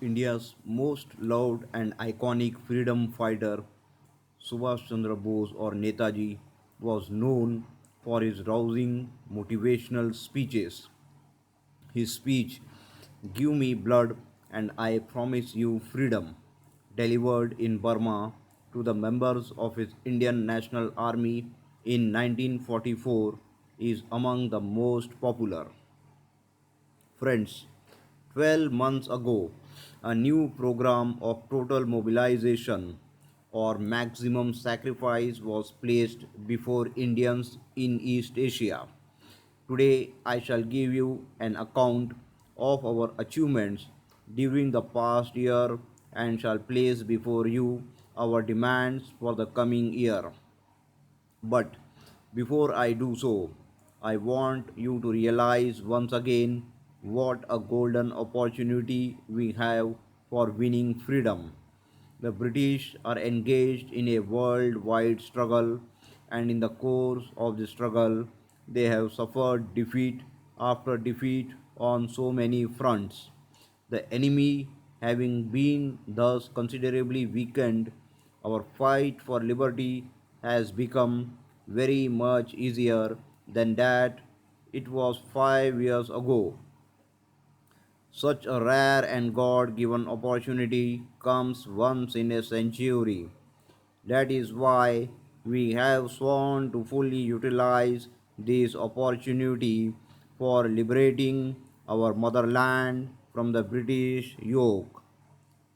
India's most loved and iconic freedom fighter, Subhash Chandra Bose or Netaji, was known for his rousing motivational speeches. His speech, "Give me blood and I promise you freedom," delivered in Burma to the members of his Indian National Army in 1944, is among the most popular. Friends, 12 months ago, a new program of total mobilization or maximum sacrifice was placed before Indians in East Asia. Today, I shall give you an account of our achievements during the past year and shall place before you our demands for the coming year. But before I do so, I want you to realize once again what a golden opportunity we have for winning freedom. The British are engaged in a worldwide struggle, and in the course of the struggle, they have suffered defeat after defeat on so many fronts. The enemy having been thus considerably weakened, our fight for liberty has become very much easier than that it was 5 years ago. Such a rare and God given opportunity comes once in a century. That is why we have sworn to fully utilize this opportunity for liberating our motherland from the British yoke.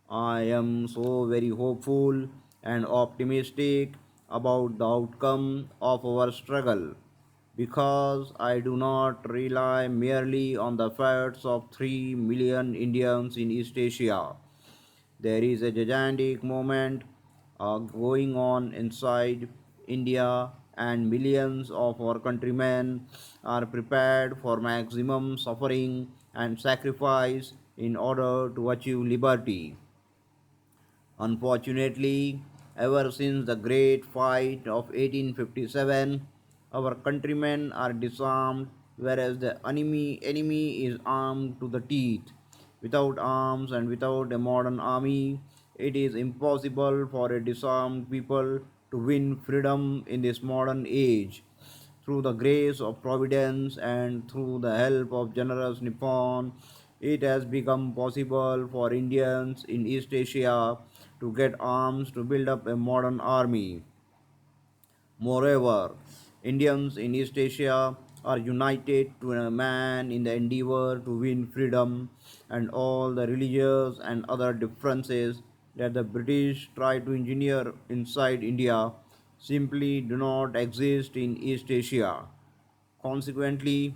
I am so very hopeful and optimistic about the outcome of our struggle because I do not rely merely on the efforts of 3 million Indians in East Asia. There is a gigantic movement going on inside India, and millions of our countrymen are prepared for maximum suffering and sacrifice in order to achieve liberty. Unfortunately, ever since the Great Fight of 1857, our countrymen are disarmed, whereas the enemy is armed to the teeth. Without arms and without a modern army, it is impossible for a disarmed people to win freedom in this modern age. Through the grace of Providence and through the help of generous Nippon, it has become possible for Indians in East Asia to get arms to build up a modern army. Moreover, Indians in East Asia are united to a man in the endeavor to win freedom, and all the religious and other differences that the British try to engineer inside India simply do not exist in East Asia. Consequently,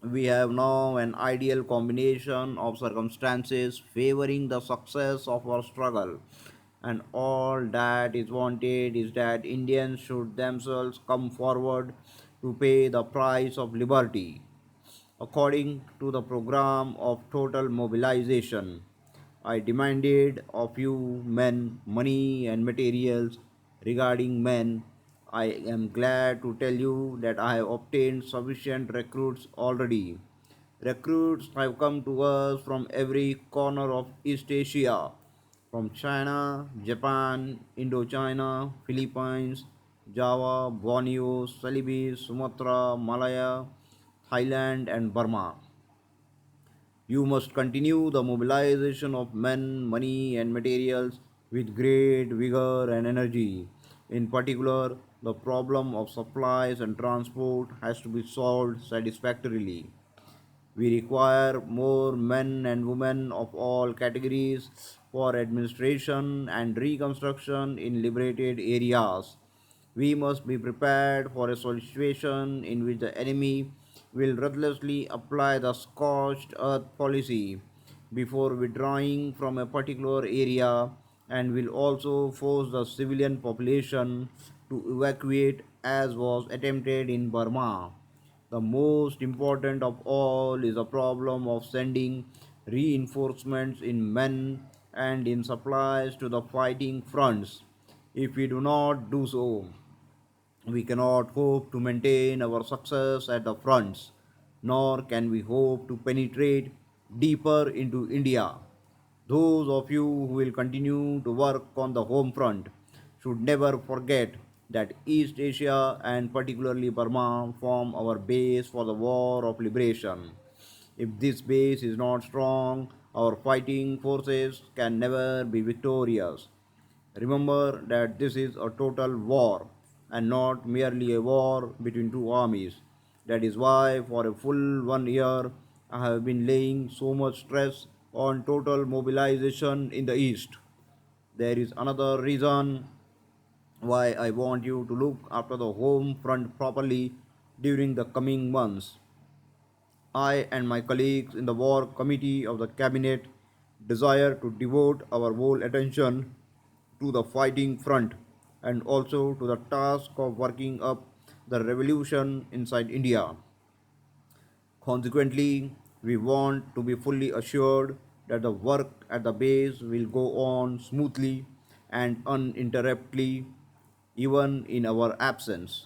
we have now an ideal combination of circumstances favoring the success of our struggle, and all that is wanted is that Indians should themselves come forward to pay the price of liberty. According to the program of total mobilization, I demanded of you men money and materials. Regarding men, I am glad to tell you that I have obtained sufficient recruits already. Recruits have come to us from every corner of East Asia, from China, Japan, Indochina, Philippines, Java, Borneo, Celebes, Sumatra, Malaya, Thailand, and Burma. You must continue the mobilization of men, money, and materials with great vigor and energy. In particular, the problem of supplies and transport has to be solved satisfactorily. We require more men and women of all categories for administration and reconstruction in liberated areas. We must be prepared for a situation in which the enemy will ruthlessly apply the scorched earth policy before withdrawing from a particular area, and will also force the civilian population to evacuate as was attempted in Burma. The most important of all is the problem of sending reinforcements in men and in supplies to the fighting fronts. If we do not do so, we cannot hope to maintain our success at the fronts, nor can we hope to penetrate deeper into India. Those of you who will continue to work on the home front should never forget that East Asia and particularly Burma form our base for the war of liberation. If this base is not strong, our fighting forces can never be victorious. Remember that this is a total war and not merely a war between two armies. That is why, for a full 1 year, I have been laying so much stress on total mobilization in the East. There is another reason why I want you to look after the home front properly during the coming months. I and my colleagues in the War Committee of the Cabinet desire to devote our whole attention to the fighting front and also to the task of working up the revolution inside India. Consequently, we want to be fully assured that the work at the base will go on smoothly and uninterruptedly even in our absence.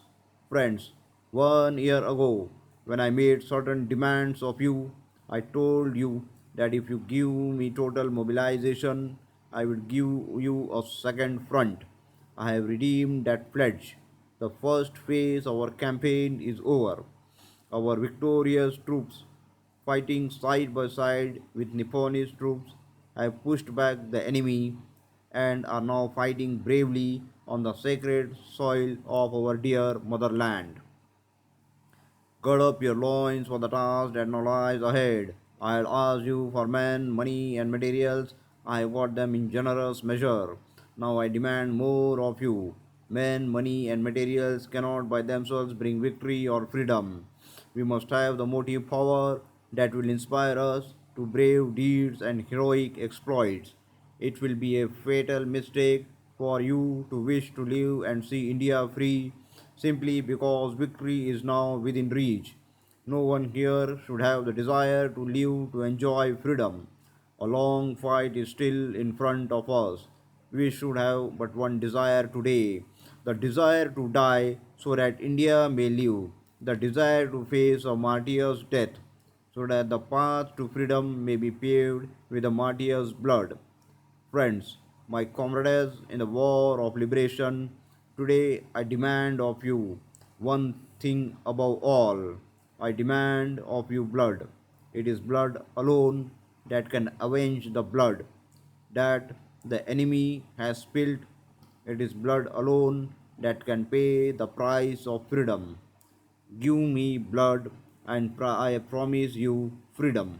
Friends, 1 year ago, when I made certain demands of you, I told you that if you give me total mobilization, I would give you a second front. I have redeemed that pledge. The first phase of our campaign is over. Our victorious troops, fighting side by side with Nipponese troops, have pushed back the enemy and are now fighting bravely on the sacred soil of our dear motherland. Gird up your loins for the task that now lies ahead. I had asked you for men, money, and materials. I have got them in generous measure. Now I demand more of you. Men, money, and materials cannot by themselves bring victory or freedom. We must have the motive power that will inspire us to brave deeds and heroic exploits. It will be a fatal mistake for you to wish to live and see India free simply because victory is now within reach. No one here should have the desire to live to enjoy freedom. A long fight is still in front of us. We should have but one desire today, the desire to die so that India may live, the desire to face a martyr's death so that the path to freedom may be paved with a martyr's blood. Friends, my comrades in the war of liberation, today I demand of you one thing above all. I demand of you blood. It is blood alone that can avenge the blood that the enemy has spilled. It is blood alone that can pay the price of freedom. Give me blood and I promise you freedom.